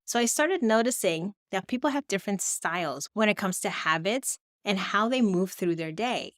So I started noticing that people have different styles when it comes to habits and how they move through their day.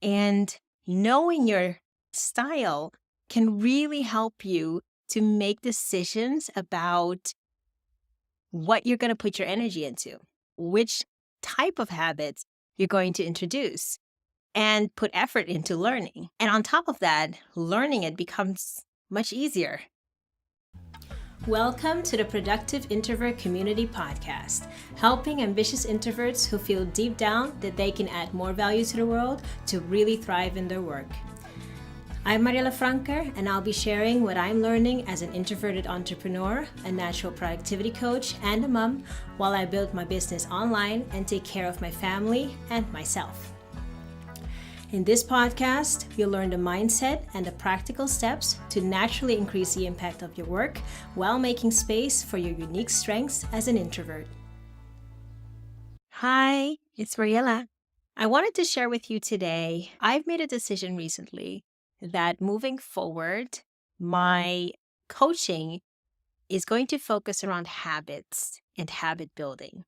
And knowing your style can really help you to make decisions about what you're going to put your energy into, which type of habits you're going to introduce and put effort into learning. And on top of that, learning it becomes much easier. Welcome to the Productive Introvert Community Podcast, helping ambitious introverts who feel deep down that they can add more value to the world to really thrive in their work. I'm Mariela Franker, and I'll be sharing what I'm learning as an introverted entrepreneur, a natural productivity coach, and a mom while I build my business online and take care of my family and myself. In this podcast, you'll learn the mindset and the practical steps to naturally increase the impact of your work while making space for your unique strengths as an introvert. Hi, it's Mariela. I wanted to share with you today, I've made a decision recently that moving forward, my coaching is going to focus around habits and habit building.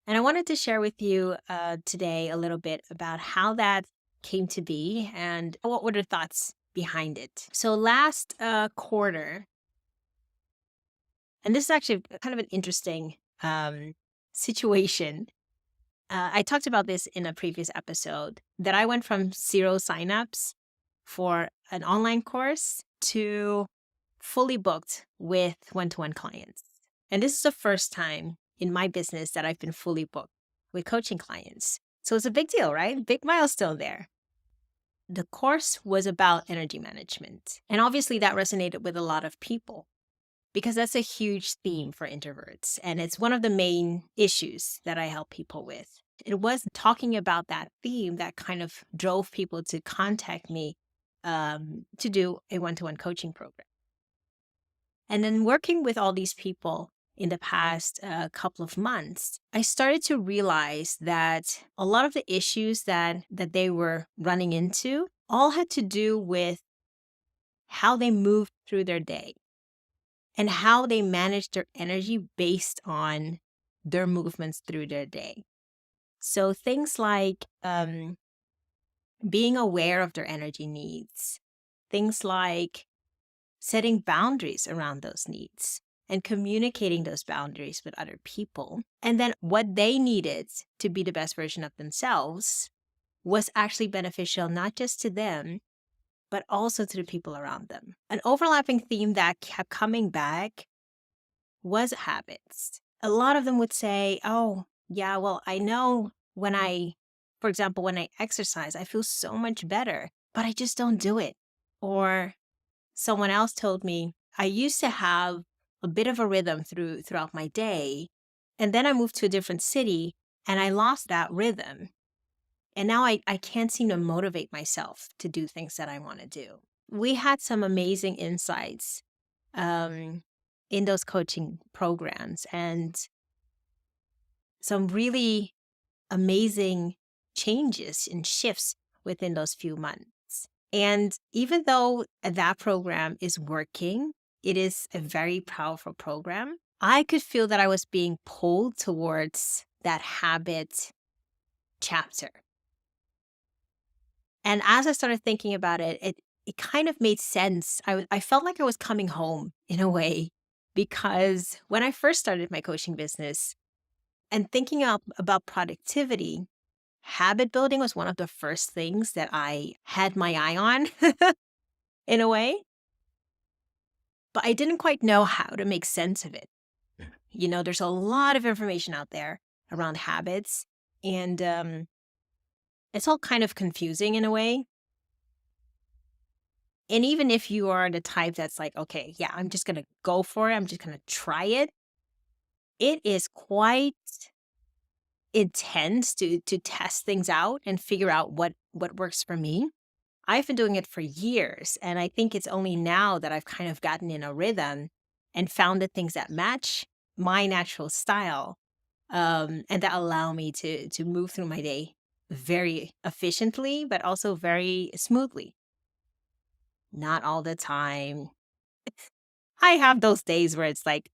And I wanted to share with you today a little bit about how that came to be and what were the thoughts behind it. So last quarter, and this is actually kind of an interesting situation. I talked about this in a previous episode that I went from 0 signups for an online course to fully booked with one-to-one clients. And this is the first time in my business that I've been fully booked with coaching clients. So it's a big deal, right? Big milestone there. The course was about energy management. And obviously that resonated with a lot of people because that's a huge theme for introverts. And it's one of the main issues that I help people with. It was talking about that theme that kind of drove people to contact me to do a one-to-one coaching program. And then working with all these people in the past couple of months, I started to realize that a lot of the issues that they were running into all had to do with how they moved through their day and how they managed their energy based on their movements through their day. So things like being aware of their energy needs, things like setting boundaries around those needs and communicating those boundaries with other people. And then what they needed to be the best version of themselves was actually beneficial, not just to them, but also to the people around them. An overlapping theme that kept coming back was habits. A lot of them would say, oh, yeah, well, I know for example, when I exercise, I feel so much better, but I just don't do it. Or someone else told me, I used to have a bit of a rhythm throughout my day, and then I moved to a different city and I lost that rhythm. And now I can't seem to motivate myself to do things that I want to do. We had some amazing insights in those coaching programs and some really amazing changes and shifts within those few months. And even though that program is working, it is a very powerful program, I could feel that I was being pulled towards that habit chapter. And as I started thinking about it, it kind of made sense. I felt like I was coming home in a way, because when I first started my coaching business and thinking about productivity, habit building was one of the first things that I had my eye on in a way. But I didn't quite know how to make sense of it. You know, there's a lot of information out there around habits, and it's all kind of confusing in a way. And even if you are the type that's like, okay, yeah, I'm just going to go for it, I'm just going to try it, it is quite intense to test things out and figure out what works for me. I've been doing it for years, and I think it's only now that I've kind of gotten in a rhythm and found the things that match my natural style, and that allow me to move through my day very efficiently, but also very smoothly. Not all the time. I have those days where it's like,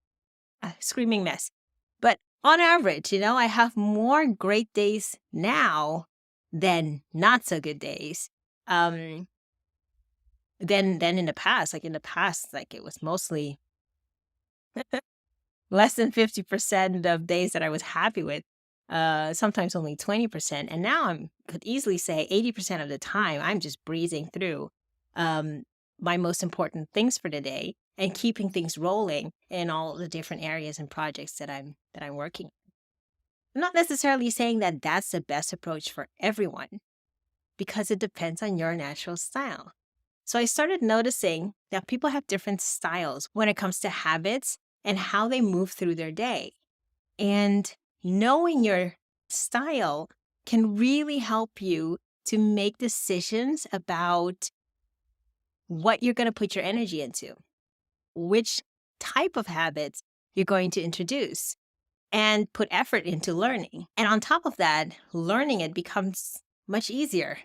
a screaming mess. But on average, I have more great days now than not so good days. Um, than in the past. Like in the past, like it was mostly less than 50% of days that I was happy with. Sometimes only 20%. And now could easily say 80% of the time I'm just breezing through um, my most important things for the day and keeping things rolling in all the different areas and projects that I'm working on. I'm not necessarily saying that that's the best approach for everyone because it depends on your natural style. So I started noticing that people have different styles when it comes to habits and how they move through their day. And knowing your style can really help you to make decisions about what you're going to put your energy into, which type of habits you're going to introduce and put effort into learning. And on top of that, learning it becomes much easier,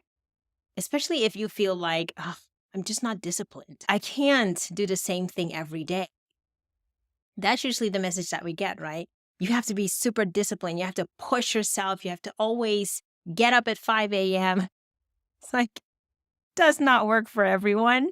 especially if you feel like, "Ugh, I'm just not disciplined. I can't do the same thing every day." That's usually the message that we get, right? You have to be super disciplined. You have to push yourself. You have to always get up at 5 a.m. It's like, does not work for everyone.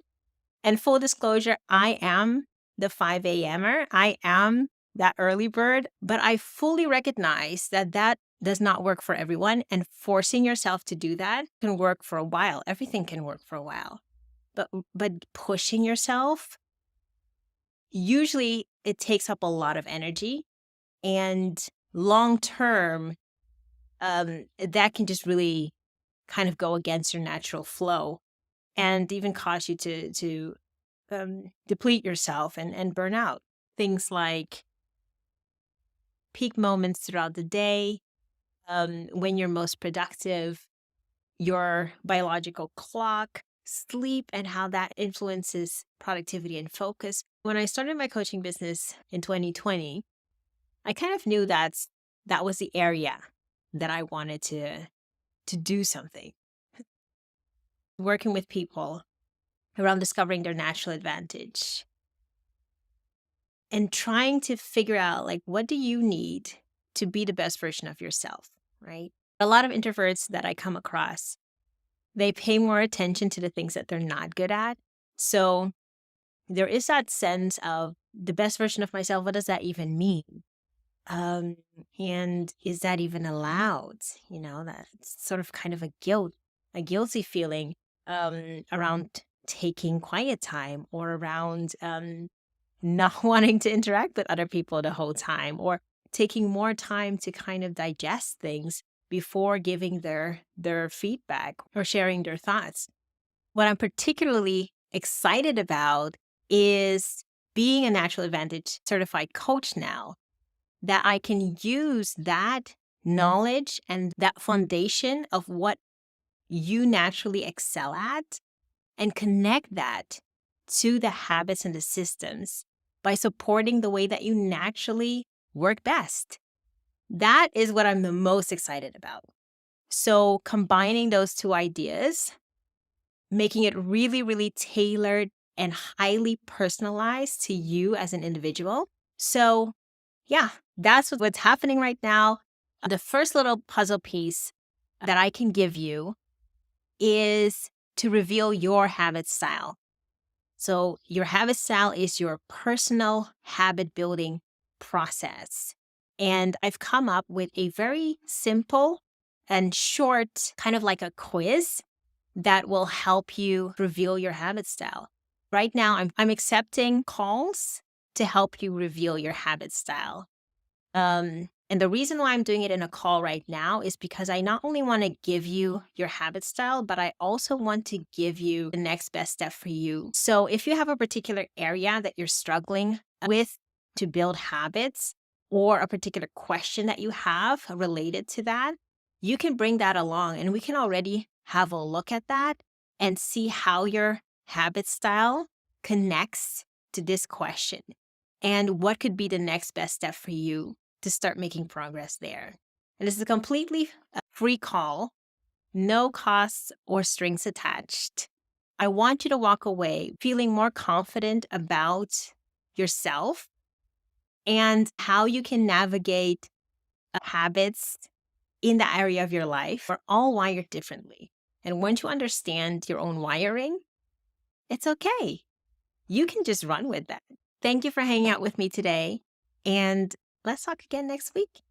And full disclosure, I am the 5 a.m.er. I am that early bird, but I fully recognize that that does not work for everyone. And forcing yourself to do that can work for a while. Everything can work for a while. But pushing yourself, usually it takes up a lot of energy. And long term, that can just really kind of go against your natural flow and even cause you to deplete yourself and burn out. Things like peak moments throughout the day, when you're most productive, your biological clock, sleep, and how that influences productivity and focus. When I started my coaching business in 2020, I kind of knew that was the area that I wanted to do something. Working with people around discovering their natural advantage and trying to figure out, like, what do you need to be the best version of yourself, right? A lot of introverts that I come across, they pay more attention to the things that they're not good at. So there is that sense of the best version of myself. What does that even mean? Um, and is that even allowed? That's sort of kind of a guilty feeling around taking quiet time or around not wanting to interact with other people the whole time or taking more time to kind of digest things before giving their feedback or sharing their thoughts. What I'm particularly excited about is being a natural advantage certified coach now, that I can use that knowledge and that foundation of what you naturally excel at and connect that to the habits and the systems by supporting the way that you naturally work best. That is what I'm the most excited about. So combining those two ideas, making it really, really tailored and highly personalized to you as an individual. So yeah, that's what's happening right now. The first little puzzle piece that I can give you is to reveal your habit style. So your habit style is your personal habit building process. And I've come up with a very simple and short, kind of like a quiz that will help you reveal your habit style. Right now, I'm accepting calls to help you reveal your habit style. And the reason why I'm doing it in a call right now is because I not only want to give you your habit style, but I also want to give you the next best step for you. So if you have a particular area that you're struggling with to build habits or a particular question that you have related to that, you can bring that along and we can already have a look at that and see how your habit style connects to this question and what could be the next best step for you to start making progress there. And this is a completely free call, no costs or strings attached. I want you to walk away feeling more confident about yourself and how you can navigate habits in the area of your life. We're all wired differently. And once you understand your own wiring, it's okay. You can just run with that. Thank you for hanging out with me today. And let's talk again next week.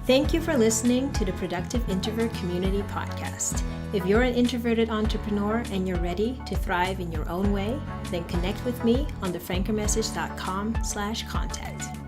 Thank you for listening to the Productive Introvert Community Podcast. If you're an introverted entrepreneur and you're ready to thrive in your own way, then connect with me on thefrankermessage.com/contact.